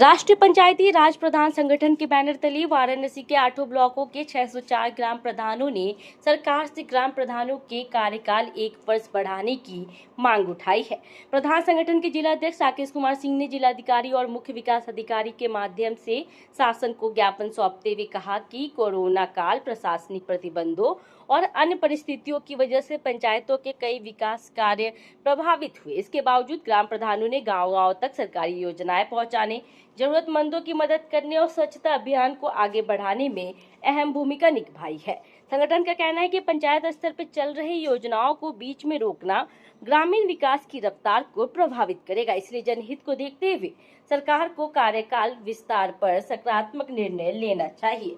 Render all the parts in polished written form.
राष्ट्रीय पंचायती राज प्रधान संगठन के बैनर तले वाराणसी के 8 ब्लॉकों के 604 ग्राम प्रधानों ने सरकार से ग्राम प्रधानों के कार्यकाल 1 वर्ष बढ़ाने की मांग उठाई है। प्रधान संगठन के जिलाध्यक्ष राकेश कुमार सिंह ने जिलाधिकारी और मुख्य विकास अधिकारी के माध्यम से शासन को ज्ञापन सौंपते हुए कहा कि कोरोना काल, प्रशासनिक प्रतिबंधों और अन्य परिस्थितियों की वजह से पंचायतों के कई विकास कार्य प्रभावित हुए। इसके बावजूद ग्राम प्रधानों ने गांव-गांव तक सरकारी योजनाएं पहुंचाने, जरूरतमंदों की मदद करने और स्वच्छता अभियान को आगे बढ़ाने में अहम भूमिका निभाई है। संगठन का कहना है कि पंचायत स्तर पर चल रही योजनाओं को बीच में रोकना ग्रामीण विकास की रफ्तार को प्रभावित करेगा। इसलिए जनहित को देखते हुए सरकार को कार्यकाल विस्तार पर सकारात्मक निर्णय लेना चाहिए।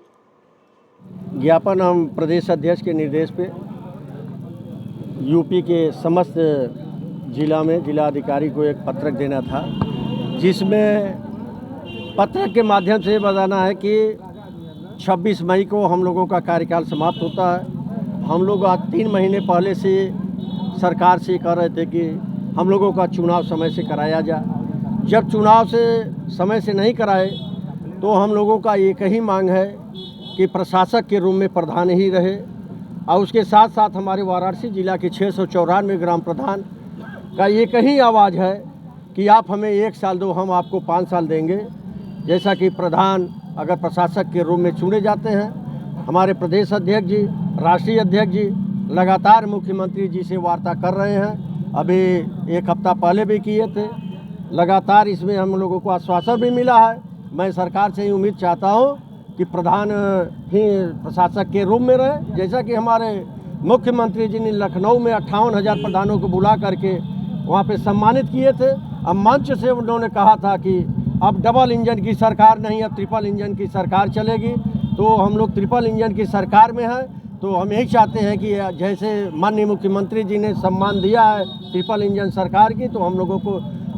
ज्ञापन हम प्रदेश अध्यक्ष के निर्देश पे यूपी के समस्त जिला में जिलाधिकारी को एक पत्रक देना था, जिसमें पत्रक के माध्यम से बताना है कि 26 मई को हम लोगों का कार्यकाल समाप्त होता है। हम लोग आज 3 महीने पहले से सरकार से कह रहे थे कि हम लोगों का चुनाव समय से कराया जाए। जब चुनाव से समय से नहीं कराए तो हम लोगों का एक ही मांग है कि प्रशासक के रूप में प्रधान ही रहे, और उसके साथ साथ हमारे वाराणसी जिला के 694 ग्राम प्रधान का एक ही आवाज़ है कि आप हमें 1 साल दो, हम आपको 5 साल देंगे। जैसा कि प्रधान अगर प्रशासक के रूप में चुने जाते हैं, हमारे प्रदेश अध्यक्ष जी, राष्ट्रीय अध्यक्ष जी लगातार मुख्यमंत्री जी से वार्ता कर रहे हैं। अभी 1 हफ्ता पहले भी किए थे। लगातार इसमें हम लोगों को आश्वासन भी मिला है। मैं सरकार से ही उम्मीद चाहता हूँ कि प्रधान ही प्रशासक के रूप में रहे। जैसा कि हमारे मुख्यमंत्री जी ने लखनऊ में 58,000 प्रधानों को बुला करके वहाँ पे सम्मानित किए थे। अब मंच से उन्होंने कहा था कि अब डबल इंजन की सरकार नहीं, अब ट्रिपल इंजन की सरकार चलेगी। तो हम लोग ट्रिपल इंजन की सरकार में हैं, तो हम यही चाहते हैं कि जैसे माननीय मुख्यमंत्री जी ने सम्मान दिया है ट्रिपल इंजन सरकार की, तो हम लोगों को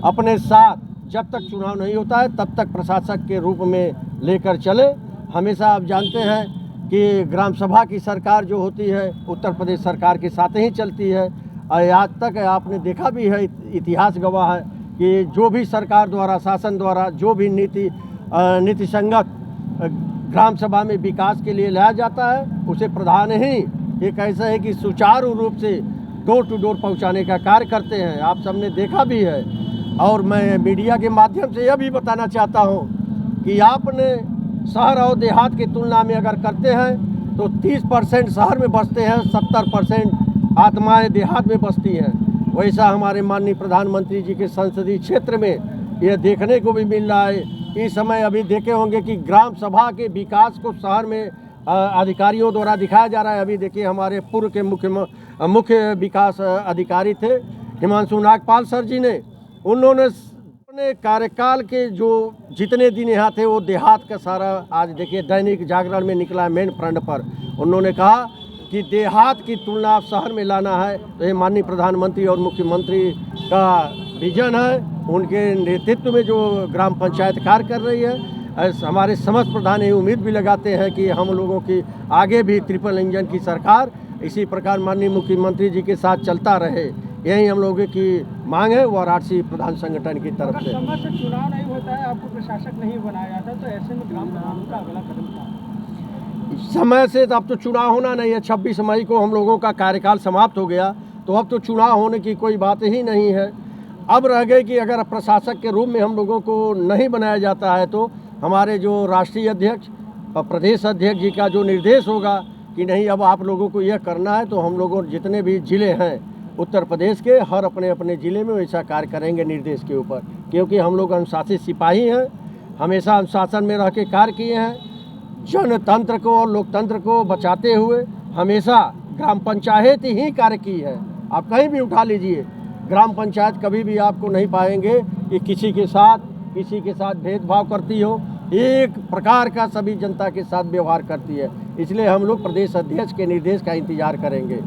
अपने साथ जब तक चुनाव नहीं होता है तब तक प्रशासक के रूप में लेकर चले। हमेशा आप जानते हैं कि ग्राम सभा की सरकार जो होती है उत्तर प्रदेश सरकार के साथ ही चलती है। आज तक आपने देखा भी है, इतिहास गवाह है कि जो भी सरकार द्वारा, शासन द्वारा जो भी नीति संगत ग्राम सभा में विकास के लिए लाया जाता है, उसे प्रधान ही एक ऐसा है कि सुचारू रूप से डोर टू डोर पहुंचाने का कार्य करते हैं। आप सबने देखा भी है। और मैं मीडिया के माध्यम से यह भी बताना चाहता हूं कि आपने शहर और देहात की तुलना में अगर करते हैं तो 30% शहर में बसते हैं, 70% आत्माएं देहात में बसती हैं। वैसा हमारे माननीय प्रधानमंत्री जी के संसदीय क्षेत्र में यह देखने को भी मिल रहा है। इस समय अभी देखे होंगे कि ग्राम सभा के विकास को शहर में अधिकारियों द्वारा दिखाया जा रहा है। अभी देखिए हमारे पूर्व के मुख्य विकास अधिकारी थे हिमांशु नागपाल सर जी ने, उन्होंने कार्यकाल के जो जितने दिन यहाँ थे वो देहात का सारा, आज देखिए दैनिक जागरण में निकला है मेन फ्रंट पर, उन्होंने कहा कि देहात की तुलना आप शहर में लाना है। तो ये माननीय प्रधानमंत्री और मुख्यमंत्री का विजन है। उनके नेतृत्व में जो ग्राम पंचायत कार्य कर रही है, हमारे समस्त प्रधान ये उम्मीद भी लगाते हैं कि हम लोगों की आगे भी ट्रिपल इंजन की सरकार इसी प्रकार माननीय मुख्यमंत्री जी के साथ चलता रहे। यही हम लोगों की मांग है वाराणसी प्रधान संगठन की तरफ से। समय से चुनाव नहीं होता है, आपको प्रशासक नहीं बनाया जाता, तो ऐसे में ग्राम प्रधानों का अगला कदम क्या है? समय से अब तो चुनाव होना नहीं है। 26 मई को हम लोगों का कार्यकाल समाप्त हो गया, तो अब तो चुनाव होने की कोई बात ही नहीं है। अब रह गई कि अगर प्रशासक के रूप में हम लोगों को नहीं बनाया जाता है तो हमारे जो राष्ट्रीय अध्यक्ष और प्रदेश अध्यक्ष जी का जो निर्देश होगा कि नहीं अब आप लोगों को यह करना है, तो हम लोगों जितने भी ज़िले हैं उत्तर प्रदेश के, हर अपने अपने ज़िले में वैसा कार्य करेंगे निर्देश के ऊपर। क्योंकि हम लोग अनुशासित सिपाही हैं, हमेशा अनुशासन में रह के कार्य किए हैं। जनतंत्र को और लोकतंत्र को बचाते हुए हमेशा ग्राम पंचायत ही कार्य की है। आप कहीं भी उठा लीजिए, ग्राम पंचायत कभी भी आपको नहीं पाएंगे कि किसी के साथ भेदभाव करती हो। एक प्रकार का सभी जनता के साथ व्यवहार करती है। इसलिए हम लोग प्रदेश अध्यक्ष के निर्देश का इंतजार करेंगे।